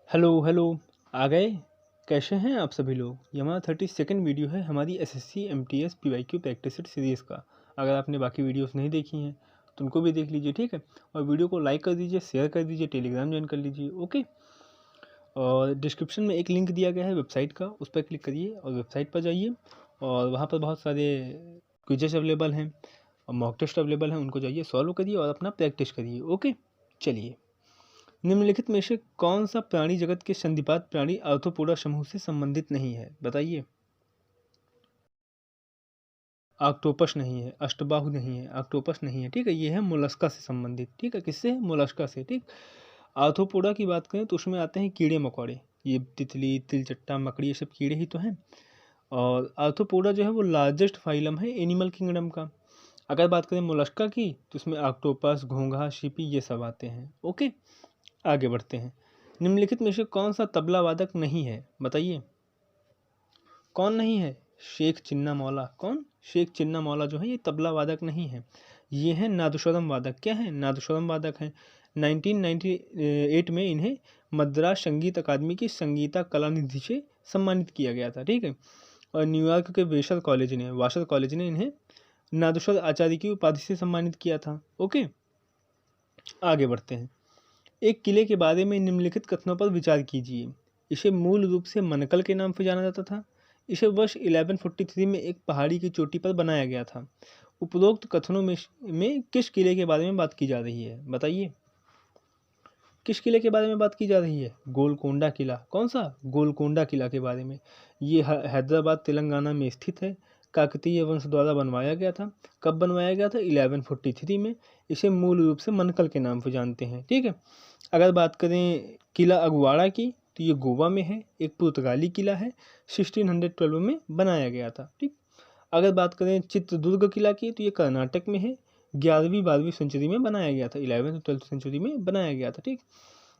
Hello hello. आ गए। कैसे हैं आप सभी लोग। ये हमारा 32nd वीडियो है हमारी SSC MTS PYQ practice set series का। अगर आपने बाकी वीडियोस नहीं देखी हैं तो उनको भी देख लीजिए, ठीक है। और वीडियो को लाइक कर दीजिए, शेयर कर दीजिए, टेलीग्राम ज्वाइन कर लीजिए, ओके। और डिस्क्रिप्शन में एक लिंक दिया गया है वेबसाइट का, उस पर क्लिक करिए और वेबसाइट पर जाइए और वहाँ पर बहुत सारे क्विजेस अवेलेबल हैं और मॉक टेस्ट अवेलेबल हैं, उनको जाइए सॉल्व करिए और अपना प्रैक्टिस करिए, ओके। चलिए, निम्नलिखित में से कौन सा प्राणी जगत के संधिपाद प्राणी आर्थ्रोपोडा समूह से संबंधित नहीं है, बताइए। ऑक्टोपस नहीं है, अष्टबाहु नहीं है, ऑक्टोपस नहीं है, ठीक है। ये है मोलस्का से संबंधित, ठीक है। किससे है? मोलस्का से, ठीक। आर्थ्रोपोडा की बात करें तो उसमें आते हैं कीड़े मकोड़े, ये तितली, तिलचट्टा, मकड़ी, ये सब कीड़े ही तो हैं। और आर्थ्रोपोडा जो है वो लार्जेस्ट फाइलम है एनिमल किंगडम का। अगर बात करें मोलस्का की तो उसमें ऑक्टोपस, घोंघा, छिपी ये सब आते हैं, ओके। आगे बढ़ते हैं। निम्नलिखित में से कौन सा तबला वादक नहीं है, बताइए। कौन नहीं है? शेख चिन्ना मौला। कौन? शेख चिन्ना मौला जो है ये तबला वादक नहीं है, ये है नादस्वरम वादक। क्या है? नादस्वरम वादक हैं। 1998 में इन्हें मद्रास संगीत अकादमी की संगीता कला निधि से सम्मानित किया गया था, ठीक है। और न्यूयॉर्क के वासर कॉलेज ने इन्हें नादस्वर आचार्य की उपाधि से सम्मानित किया था, ओके। आगे बढ़ते हैं। एक किले के बारे में निम्नलिखित कथनों पर विचार कीजिए। इसे मूल रूप से मनकल के नाम से जाना जाता था। इसे वर्ष 1143 में एक पहाड़ी की चोटी पर बनाया गया था। उपरोक्त कथनों में किस किले के बारे में बात की जा रही है, बताइए। किस किले के बारे में बात की जा रही है? गोलकोंडा किला। कौन सा? गोलकोंडा किला के बारे में। ये हैदराबाद तेलंगाना में स्थित है। काकतीय वंश द्वारा बनवाया गया था। कब बनवाया गया था? 1143 में। इसे मूल रूप से मनकल के नाम से जानते हैं, ठीक है। अगर बात करें किला अगवाड़ा की तो ये गोवा में है, एक पुर्तगाली किला है, 1612 में बनाया गया था, ठीक। अगर बात करें चित्रदुर्ग किला की तो ये कर्नाटक में है, 11वीं-12वीं सेंचुरी में बनाया गया था, 11th-12th सेंचुरी में बनाया गया था, ठीक।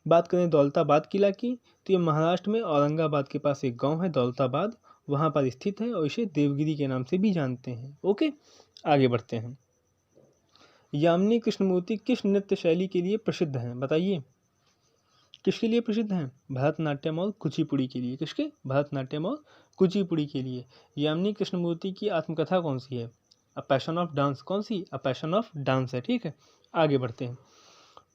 बात करें दौलताबाद किला की तो ये महाराष्ट्र में औरंगाबाद के पास एक गांव है दौलताबाद, वहाँ पर स्थित है और इसे देवगिरी के नाम से भी जानते हैं, ओके। आगे बढ़ते हैं। यामिनी कृष्णमूर्ति किस नृत्य शैली के लिए प्रसिद्ध हैं, बताइए। किसके लिए प्रसिद्ध हैं? भरतनाट्यम और कुचिपुड़ी के लिए। किसके? भरतनाट्यम और कुचिपुड़ी के लिए। यामिनी कृष्णमूर्ति की आत्मकथा कौन सी है? A passion of dance. कौन सी? अ पैशन ऑफ डांस है, ठीक है। आगे बढ़ते हैं।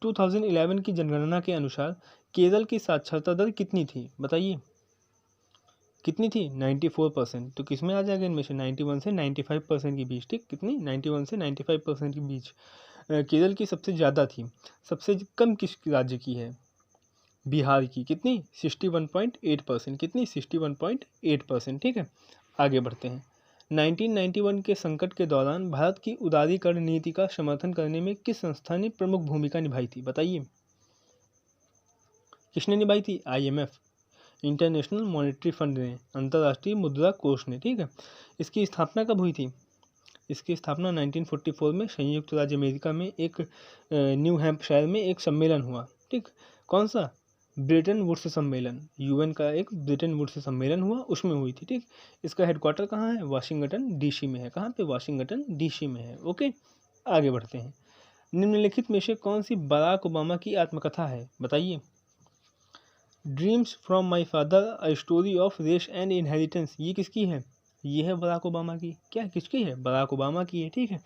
2011 की जनगणना के अनुसार केरल की साक्षरता दर कितनी थी, बताइए। कितनी थी? 94%। तो किस में आ जाएगा इनमें से? 91 से 95% के बीच, ठीक। कितनी? 91 से 95% के बीच। केरल की सबसे ज़्यादा थी। सबसे कम किस राज्य की है? बिहार की। कितनी? 61.8%। कितनी? 61.8%, ठीक है। आगे बढ़ते हैं। 1991 के संकट के दौरान भारत की उदारीकरण नीति का समर्थन करने में किस संस्था ने प्रमुख भूमिका निभाई थी, बताइए। किसने निभाई थी? IMF, इंटरनेशनल मॉनेटरी फंड ने, अंतर्राष्ट्रीय मुद्रा कोष ने, ठीक है। इसकी स्थापना कब हुई थी? इसकी स्थापना 1944 में संयुक्त राज्य अमेरिका में एक न्यू हैम्पशायर में एक सम्मेलन हुआ, ठीक। कौन सा? ब्रेटन वुड्स सम्मेलन। UN का एक ब्रेटन वुड्स सम्मेलन हुआ, उसमें हुई थी, ठीक। इसका हेडक्वार्टर कहाँ है? वाशिंगटन DC में है। कहाँ पे? वाशिंगटन DC में है, ओके। आगे बढ़ते हैं। निम्नलिखित में से कौन सी बराक ओबामा की आत्मकथा है, बताइए। Dreams from my father a story of race and inheritance, ये किसकी है? ये है बराक ओबामा की। क्या? किसकी है? बराक ओबामा की है, ठीक है।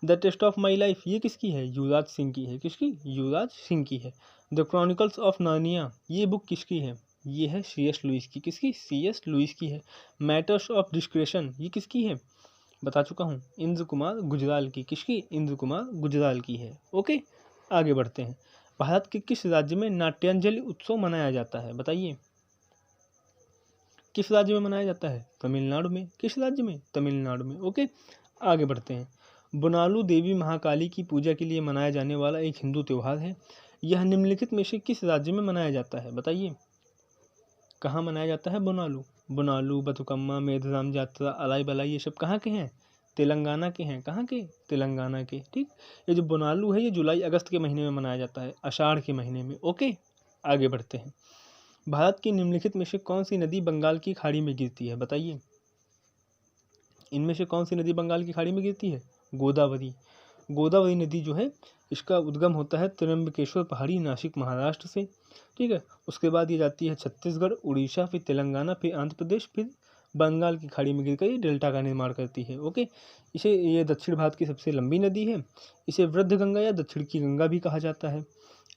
The test of my life, ये किसकी है? युवराज सिंह की है। किसकी? युवराज सिंह की है। द क्रॉनिकल्स ऑफ नार्निया, ये बुक किसकी है? ये है CS लुइस की। किसकी? CS लुइस की है। मैटर्स ऑफ डिस्क्रेशन, ये किसकी है? बता चुका हूँ, इंद्र कुमार गुजराल की। किसकी? इंद्र कुमार गुजराल की है, ओके। आगे बढ़ते हैं। भारत के किस राज्य में नाट्यांजलि उत्सव मनाया जाता है, बताइए। किस राज्य में मनाया जाता है? तमिलनाडु में। किस राज्य में? तमिलनाडु में, ओके। आगे बढ़ते हैं। बोनालू देवी महाकाली की पूजा के लिए मनाया जाने वाला एक हिंदू त्यौहार है। यह निम्नलिखित में से किस राज्य में मनाया जाता है, बताइए। कहाँ मनाया जाता है बोनालू? बोनालू, बथुकम्मा, मेधराम यात्रा, अलाई बलाई, ये सब कहाँ के हैं? तेलंगाना के हैं। कहाँ के? तेलंगाना के, ठीक। ये जो बोनालू है ये जुलाई अगस्त के महीने में मनाया जाता है, आषाढ़ के महीने में, ओके। आगे बढ़ते हैं। भारत की निम्नलिखित में से कौन सी नदी बंगाल की खाड़ी में गिरती है, बताइए। इनमें से कौन सी नदी बंगाल की खाड़ी में गिरती है? गोदावरी। गोदावरी नदी जो है इसका उद्गम होता है त्र्यंबकेश्वर पहाड़ी, नासिक, महाराष्ट्र से। ठीक है। उसके बाद ये जाती है छत्तीसगढ़, उड़ीसा, फिर तेलंगाना, फिर आंध्र प्रदेश, फिर बंगाल की खाड़ी में गिरकर ये डेल्टा का निर्माण करती है। ओके, इसे ये दक्षिण भारत की सबसे लंबी नदी है। इसे वृद्ध गंगा या दक्षिण की गंगा भी कहा जाता है।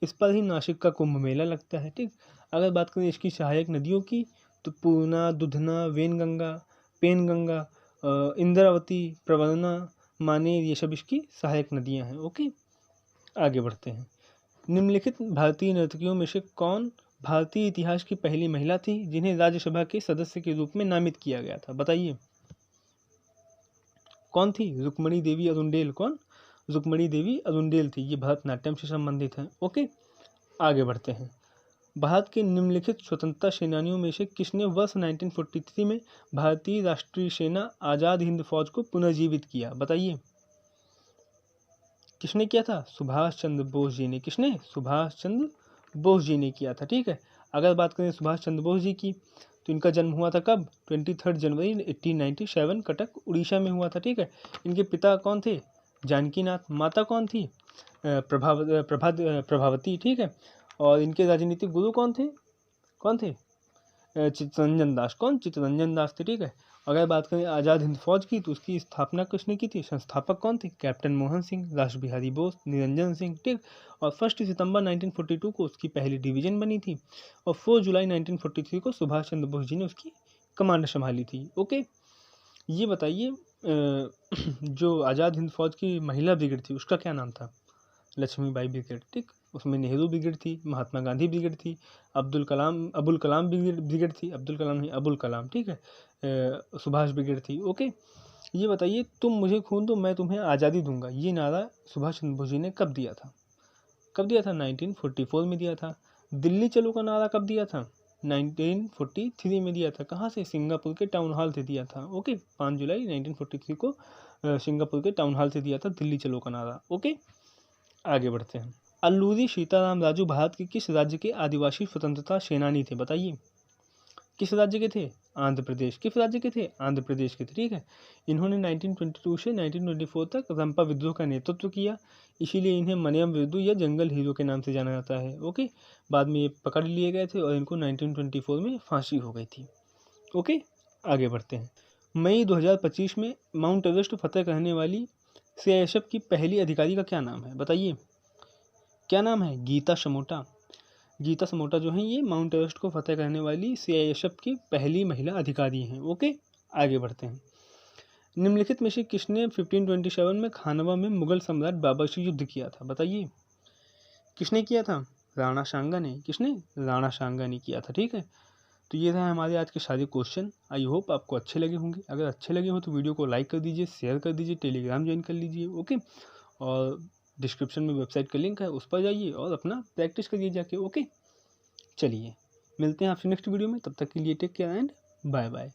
इस पर ही नासिक का कुंभ मेला लगता है। ठीक, अगर बात करें इसकी सहायक नदियों की तो पूर्णा, दुधना, वेनगंगा, पेनगंगा, इंद्रावती, प्रवरना, मानेर, ये सब इसकी सहायक नदियां हैं। ओके, आगे बढ़ते हैं। निम्नलिखित भारतीय नर्तकियों में से कौन भारतीय इतिहास की पहली महिला थी जिन्हें राज्यसभा के सदस्य के रूप में नामित किया गया था? बताइए कौन थी? रुक्मणी देवी अरुंडेल। कौन? रुक्मणी देवी अरुंडेल थी। ये भरतनाट्यम से संबंधित है। ओके, आगे बढ़ते हैं। भारत के निम्नलिखित स्वतंत्रता सेनानियों में से किसने वर्ष 1943 में भारतीय राष्ट्रीय सेना आज़ाद हिंद फौज को पुनर्जीवित किया? बताइए किसने किया था? सुभाष चंद्र बोस जी ने। किसने? सुभाष चंद्र बोस जी ने किया था। ठीक है, अगर बात करें सुभाष चंद्र बोस जी की तो इनका जन्म हुआ था कब? 23 जनवरी 1897 कटक उड़ीसा में हुआ था। ठीक है, इनके पिता कौन थे? जानकीनाथ। माता कौन थी? प्रभावती। ठीक है, और इनके राजनीतिक गुरु कौन थे? कौन थे? चित्तरंजन दास। कौन? चित्तरंजन दास थे। ठीक है, अगर बात करें आज़ाद हिंद फौज की तो उसकी स्थापना किसने की थी? संस्थापक कौन थे? कैप्टन मोहन सिंह, रास बिहारी बोस, निरंजन सिंह। ठीक, और 1 सितंबर 1942 को उसकी पहली डिवीजन बनी थी और 4 जुलाई 1943 को सुभाष चंद्र बोस जी ने उसकी कमांड संभाली थी। ओके, ये बताइए जो आज़ाद हिंद फौज की महिला ब्रिगेड थी उसका क्या नाम था? लक्ष्मीबाई ब्रिगेड। ठीक, उसमें नेहरू ब्रिगेड थी, महात्मा गांधी ब्रिगेड थी, अब्दुल कलाम ब्रिगेड थी, अब्दुल कलाम नहीं, अबुल कलाम। ठीक है, सुभाष ब्रिगेड थी। ओके, ये बताइए तुम मुझे खून दो मैं तुम्हें आज़ादी दूंगा, ये नारा सुभाष चंद्र बोस जी ने कब दिया था? कब दिया था? 1944 में दिया था। दिल्ली चलो का नारा कब दिया था? 1943 में दिया था। कहाँ से? सिंगापुर के टाउन हॉल से दिया था। ओके, 5 जुलाई 1943 को सिंगापुर के टाउन हॉल से दिया था दिल्ली चलो का नारा। ओके, आगे बढ़ते हैं। अल्लूरी सीताराम राजू भारत के किस राज्य के आदिवासी स्वतंत्रता सेनानी थे? बताइए किस राज्य के थे? आंध्र प्रदेश। किस राज्य के थे? आंध्र प्रदेश के थे। ठीक है, इन्होंने 1922 से 1924 तक रंपा विद्रोह का नेतृत्व किया, इसीलिए इन्हें मनियम विद्रोह या जंगल हीरो के नाम से जाना जाता है। ओके, बाद में ये पकड़ लिए गए थे और इनको 1924 में फांसी हो गई थी। ओके, आगे बढ़ते हैं। मई 2025 में माउंट एवरेस्ट फतेह करने वाली CISF की पहली अधिकारी का क्या नाम है? बताइए क्या नाम है? गीता समोटा। गीता समोटा जो है ये माउंट एवरेस्ट को फतेह करने वाली CISF की पहली महिला अधिकारी हैं। ओके, आगे बढ़ते हैं। निम्नलिखित में से किसने 1527 में खानवा में मुगल सम्राट बाबर से युद्ध किया था? बताइए किसने किया था? राणा सांगा ने। किसने? राणा सांगा ने किया था। ठीक है, तो ये रहे हमारे आज के सारे क्वेश्चन। आई होप आपको अच्छे लगे होंगे। अगर अच्छे लगे हो तो वीडियो को लाइक कर दीजिए, शेयर कर दीजिए, टेलीग्राम ज्वाइन कर लीजिए। ओके, और डिस्क्रिप्शन में वेबसाइट का लिंक है, उस पर जाइए और अपना प्रैक्टिस करिए जाके। ओके, चलिए मिलते हैं आपसे नेक्स्ट वीडियो में, तब तक के लिए take care and bye bye.